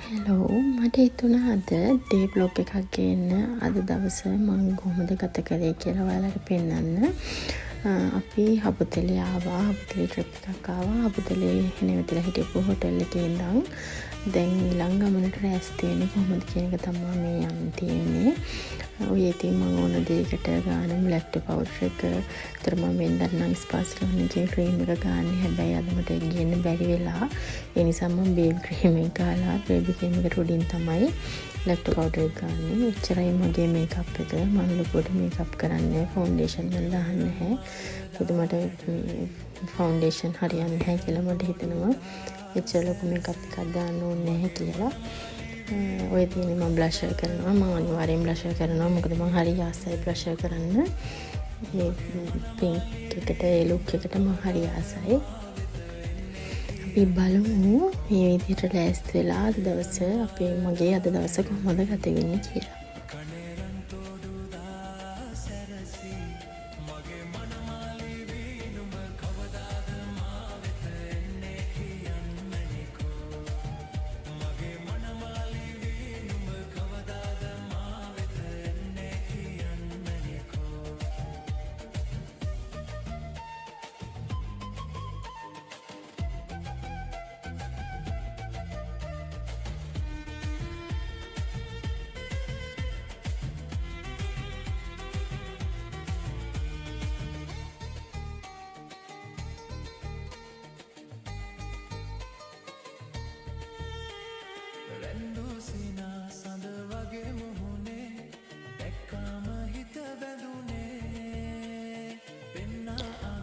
Hello මට හිතුණා අද ඩේ බ්ලොග් එකක් ගේන්න අද දවස මම කොහොමද ගත කළේ කියලා ඔයාලට පෙන්නන්න. අපි හබුතලේ ආවා. හබුතලේ ට්‍රිප් එකක් ආවා. හබුතලේ නැවතිලා හිටපු හොටෙල් එකේ ඉඳන් දැන් ඊළඟ ගමනට රැස් තියෙන්නේ කොහොමද කියන එක තමයි මේ යන්න තියෙන්නේ. ඔය ඉතින් මම ඕන දෙයකට ගාන බ්ලැක් පවුඩර් එක. ඒතර මම වෙනදා නම් ස්පාස්ලෝන්ගේ ක්‍රීම් එක ගන්න. හැබැයි අද මට ගේන්න බැරි වෙලා. ඒ නිසා මම බේබි ක්‍රීම් එක ගාලා බේබි ක්‍රීම් එකට උඩින් තමයි බ්ලැක් පවුඩර් එක ගන්න. එච්චරයි මගේ මේකප් එක. මම ලොකුවට මේකප් කරන්නේ ෆවුන්ඩේෂන් වල දාන්නේ නැහැ. මොකද මට ෆවුන්ඩේෂන් හරියන්නේ නැහැ කියලා මට හිතෙනවා. එච්චර ලොකු මේකප් එකක් දාන්න ඕනේ නැහැ කියලා. ඔය තියෙන්නේ මම බ්ලෂර් කරනවා. මම අනිවාර්යෙන් බ්ලෂර් කරනවා. මොකද මම හරි ආසයි බ්ලෂර් කරන්න. මේ පින්ක් එකට ඒ ලුක් එකට මම හරි ආසයි. අපි බලමු මේ විදිහට ලෑස්ති වෙලා අද දවස මගේ අද දවස කොහොමද ගත වෙන්නේ කියලා.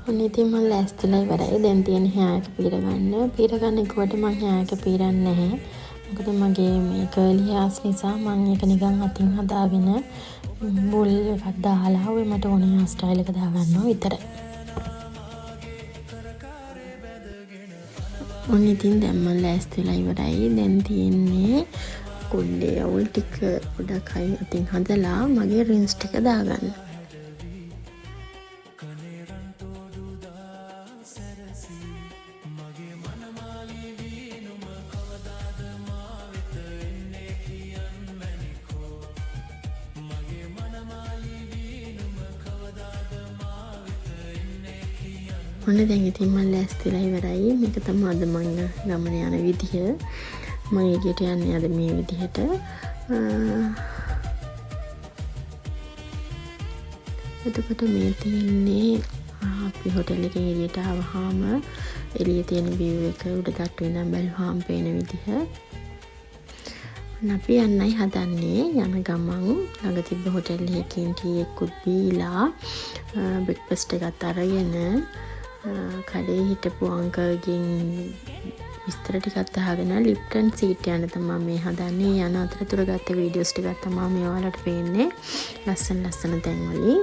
ඔන්න ඉතින් මම ලෑස්තිලා ඉවරයි. දැන් තියෙන හෑර් එක පීර ගන්න. පීර ගන්න එකට මම හෑර් එක පීරන්නේ නැහැ. මොකද මගේ මේ කර්ලි හෑර්ස් නිසා මම ඒක නිකන් අතින් හදාගෙන බුල් එකක් දාලා ඔය මට ඕන හෑර් ස්ටයිල් එක දාගන්නවා විතරයි. ඔන්න ඉතින් දැන් මම ලෑස්තිලා ඉවරයි. දැන් තියෙන්නේ කුඩේ අවුල් ටික පොඩක් අතින් හදලා මගේ රින්ස් ටික දාගන්න. ඔන්න දැන් ඉතින් මම ලෑස්තිලා ඉවරයි. මේක තමයි අද මම ගමන යන විදිහ. මම එළියට යන්නේ අද මේ විදිහට. එතකොට මේ තියෙන්නේ අපි හොටෙල් එකේ එළියට ආවහම එළියේ තියෙන view එක උඩ තට්ටුවේ ඉඳන් බැලුවාම පේන විදිහ. අපි යන්නයි හදන්නේ. යන ගමන් ළඟ තිබ්බ හොටෙල් එකකින් ටී එකකුත් බීලා බ්‍රෙක්ෆාස්ට් එකත් අරගෙන කඩේ හිටපු අංකල්ගෙන් විස්තර ටිකක් අහගෙන ලිප්ටන් සීට් යන තමයි මේ හදන්නේ. යන අතරතුර ගත්ත වීඩියෝස් ටිකක් තමයි මේ ඔයාලට පේන්නේ. ලස්සන තැන් වලින්.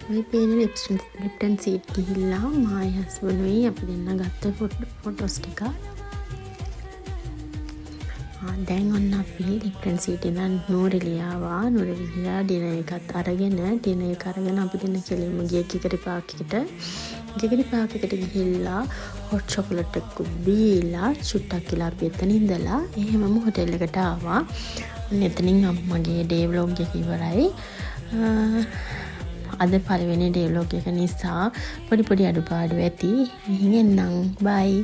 මේ පේන ලිප්ටන් සීට් ගිහිල්ලා මායි හස්බන්ඩ්ුයි අපි දෙන්න ගත්ත ෆොටෝස් ටික. දැන් ඔන්න අපි ලිප්ටන් සීට් ඉඳන් නෝරෙලිය ආවා. නෝරෙලියලා ඩිනර් එකත් අරගෙන අපි දෙන්න කෙලින්ම ගිය කිකරි පාක් එකට ගිහිල්ලා හොට් චොකලට් එකක් බීලා චුට්ටක් කියලා අපි එතන ඉඳලා එහෙමම හොටෙල් එකට ආවා. ඔන්න එතනින් මගේ ඩේ ව්ලොග් එක ඉවරයි. අද පළවෙනි ඩේ ව්ලොග් එක නිසා පොඩි අඩුපාඩු ඇති. මෙහෙන් එන්නම්. බයි.